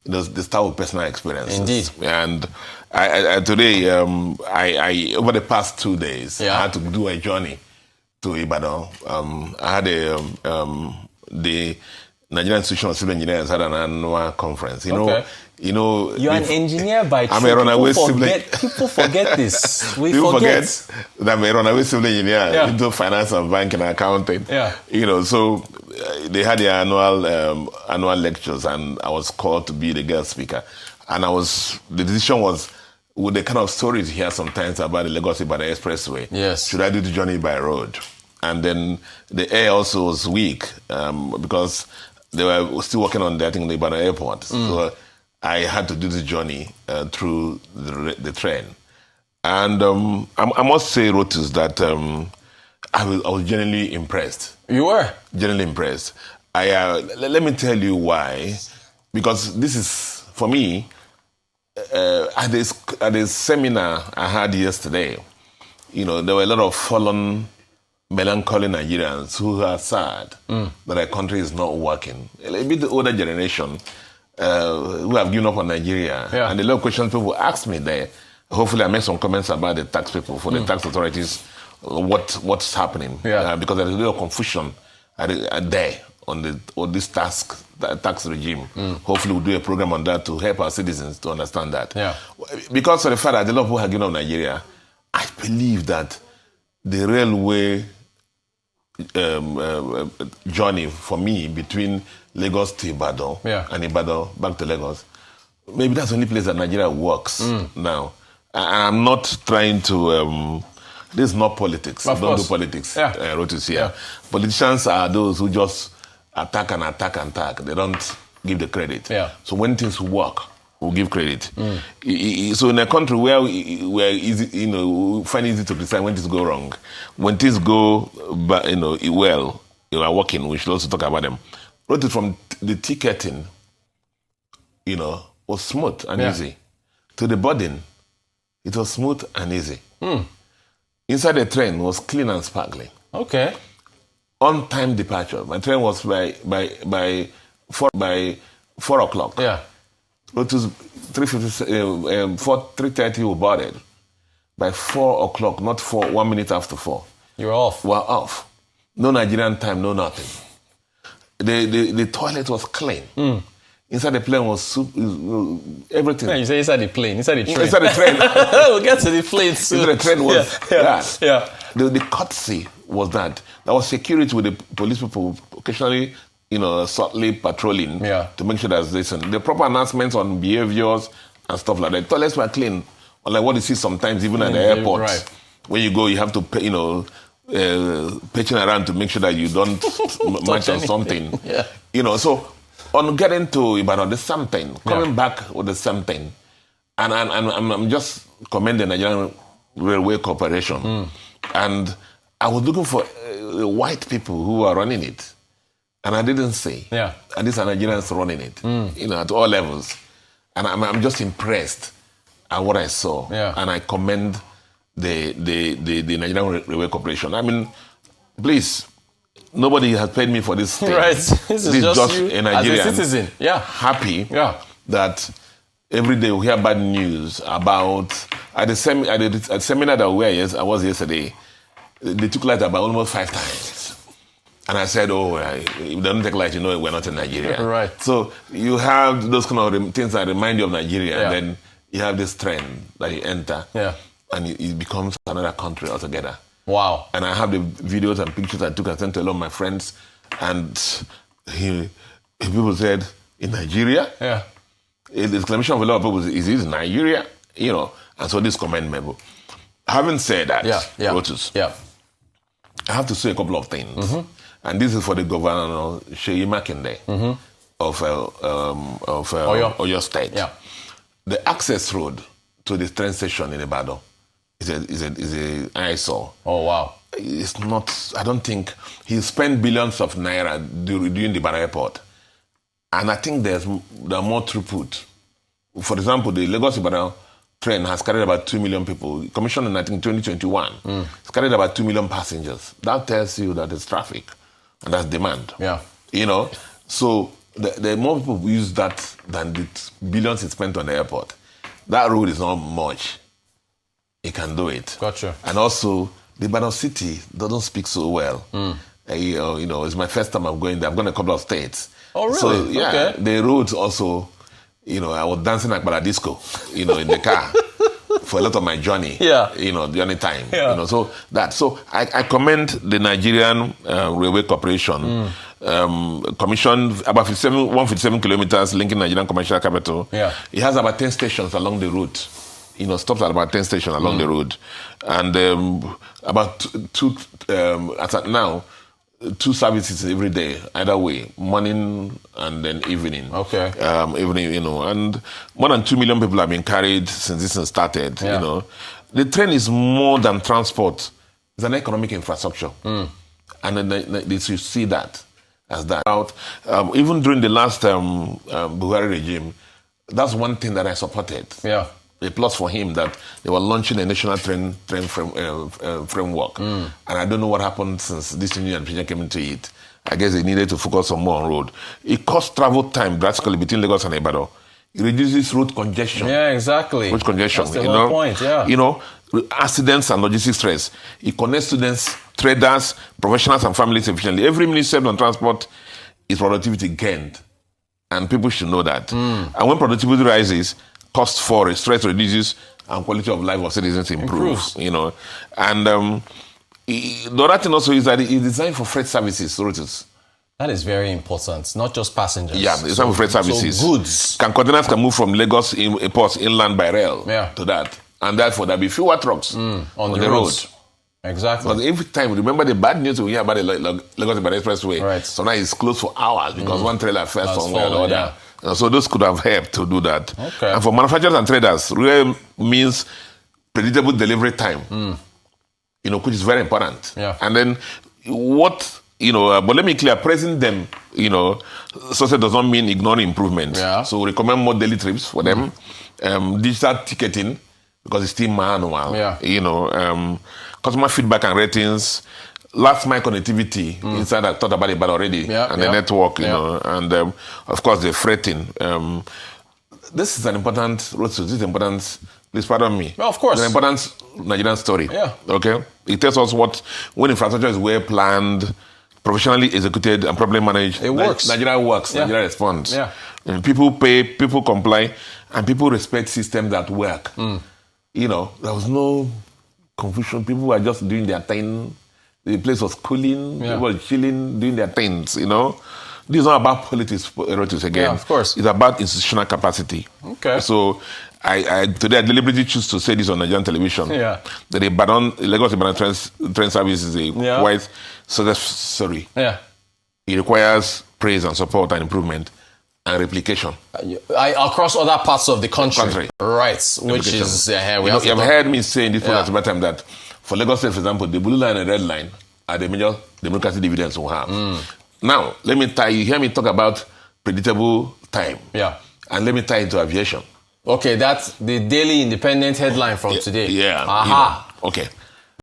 This type of personal experiences. Indeed. And I today, I over the past 2 days, I had to do a journey to Ibadan. I had the Nigerian Institution of Civil Engineers had an annual conference. You know, you're an engineer by trade. I'm a runaway civil engineer. People forget this. People forget that I'm a runaway civil engineer into finance and banking and accounting. So they had the annual lectures, and I was called to be the guest speaker. And the decision was, with the kind of stories you hear sometimes about the Lagos-Ibadan Expressway, should I do the journey by road? And then the air also was weak because they were still working on that in the Ibadan airport. So I had to do the journey through the train. And I must say, Rotus, that I was genuinely impressed. You were? Genuinely impressed. Let me tell you why. Because this is, for me, at this seminar I had yesterday, there were a lot of fallen, melancholy Nigerians who are sad that our country is not working. A bit the older generation who have given up on Nigeria. And a lot of questions people ask me there. Hopefully I make some comments about the tax people, for the tax authorities, what's happening. Because there's a little confusion there on this tax regime. Hopefully we'll do a program on that to help our citizens to understand that. Because of the fact that a lot of people have given up Nigeria, I believe that the railway journey for me between Lagos to Ibadan and Ibadan back to Lagos, maybe that's the only place that Nigeria works now. And I'm not trying to... this is not politics. Don't do politics. Rotus here. Politicians are those who just attack and attack and attack. They don't give the credit. So when things work, we'll give credit. So in a country where easy, we find it easy to decide when things go wrong. When things go, well, are working, we should also talk about them. Rotus, from the ticketing, was smooth and easy. To the boarding, it was smooth and easy. Inside the train was clean and sparkling. Okay. On-time departure. My train was by 4 o'clock. It was 3:30 we boarded. By 4 o'clock, not 1 minute after 4. You were off. We're off. No Nigerian time, no nothing. The toilet was clean. Inside the plane was everything. Yeah, you say inside the plane, inside the train. Inside the train. We'll get to the plane soon. Inside the train was that. The courtesy was that. There was security with the police people occasionally, subtly patrolling to make sure that the proper announcements on behaviors and stuff like that. Toilets were clean. Unlike what you see sometimes even at the airport. Right. When you go, you have to pitching around to make sure that you don't match on something. So on getting to Ibadan, the same thing. Coming back with the same thing. And I'm just commending the Nigerian Railway Corporation. And I was looking for white people who are running it. And I didn't see. And these are Nigerians running it, at all levels. And I'm just impressed at what I saw. And I commend the Nigerian Railway Corporation. I mean, please, nobody has paid me for this thing. Right. This is just you a Nigerian, as a citizen. Happy that every day we hear bad news about... At the seminar that I was yesterday, they took light about almost 5 times. And I said, if they don't take light, we're not in Nigeria. Right. So you have those kind of things that remind you of Nigeria, and then you have this trend that you enter, and it becomes another country altogether. Wow. And I have the videos and pictures I took and sent to a lot of my friends, and people said, in Nigeria? The exclamation of a lot of people is it Nigeria? And so this commendable. Having said that, Rotus, I have to say a couple of things. And this is for the governor, Seyi Makinde, of Oyo State. The access road to the train station in Ibadan is a eyesore. Oh, wow. It's not, I don't think, he spent billions of naira during the Ibadan airport. And I think there are more throughput. For example, the Lagos-Ibadan train has carried about 2 million people. Commissioned in, I think, 2021. It's carried about 2 million passengers. That tells you that there's traffic and that's demand. So the more people use that than the billions it's spent on the airport. That road is not much. It can do it. Gotcha. And also, the Mbonu city doesn't speak so well. It's my first time I'm going there. I've gone a couple of states. Oh, really? So, yeah, okay. the roads also, I was dancing like Baladisco, in the car for a lot of my journey. Yeah. Journey time. Yeah. So I commend the Nigerian Railway Corporation. Commissioned about 157 kilometers linking Nigerian commercial capital. Yeah. It has about 10 stations along the route. Stops at about 10 stations along the road. And about two, as at now, 2 services every day, either way, morning and then evening. Okay. Evening, and more than 2 million people have been carried since this thing started, The train is more than transport. It's an economic infrastructure. And then they should see that as that. Even during the last Buhari regime, that's one thing that I supported. Yeah. A plus for him that they were launching a national train framework. And I don't know what happened since this new administration came into it. I guess they needed to focus on more on road. It cuts travel time drastically between Lagos and Ibadan. It reduces road congestion. Yeah, exactly. Road congestion. That's the whole point, yeah. Accidents and logistics stress. It connects students, traders, professionals, and families efficiently. Every minute saved on transport is productivity gained. And people should know that. And when productivity rises, cost for stress reduces, and quality of life of citizens improves. And the other thing also is that it is designed for freight services routes. That is very important, not just passengers. Yeah, it's designed for freight services. So goods. Containers can move from Lagos ports inland by rail to that. And therefore, there'll be fewer trucks on the road. Exactly. Because every time, remember the bad news we hear about the Lagos-Ibadan Expressway? Right. So now it's closed for hours because one trailer fell somewhere or the other. Yeah. So those could have helped to do that. Okay. And for manufacturers and traders, really means predictable delivery time, which is very important. Yeah. And then but let me clear, praising them, success does not mean ignoring improvement. Yeah. So we recommend more daily trips for them, digital ticketing, because it's still manual. Yeah. Customer feedback and ratings, last mile connectivity inside. I thought about it already, and the network, and of course the freighting. This is an important road. This is important. Please pardon me. Well, of course, it's an important Nigerian story. Yeah. Okay. It tells us when infrastructure is well planned, professionally executed, and properly managed. It works. Nigeria works. Yeah. Nigeria responds. Yeah. And people pay, people comply, and people respect systems that work. There was no confusion. People were just doing their thing. The place was cooling. People were chilling, doing their things. This is not about politics again. Yeah, of course. It's about institutional capacity. Okay. So today I deliberately choose to say this on Nigerian television. Yeah. That the Lagos-Ibadan train service is a quite success story. Yeah. It requires praise and support and improvement and replication. Across other parts of the country. Right. Which is you've heard me say in this program time that for Lagos State, for example, the blue line and red line are the major democratic dividends we have. Now, let me hear me talk about predictable time. Yeah. And let me tie it to aviation. Okay, that's the Daily Independent headline from today. Yeah. Aha. Okay.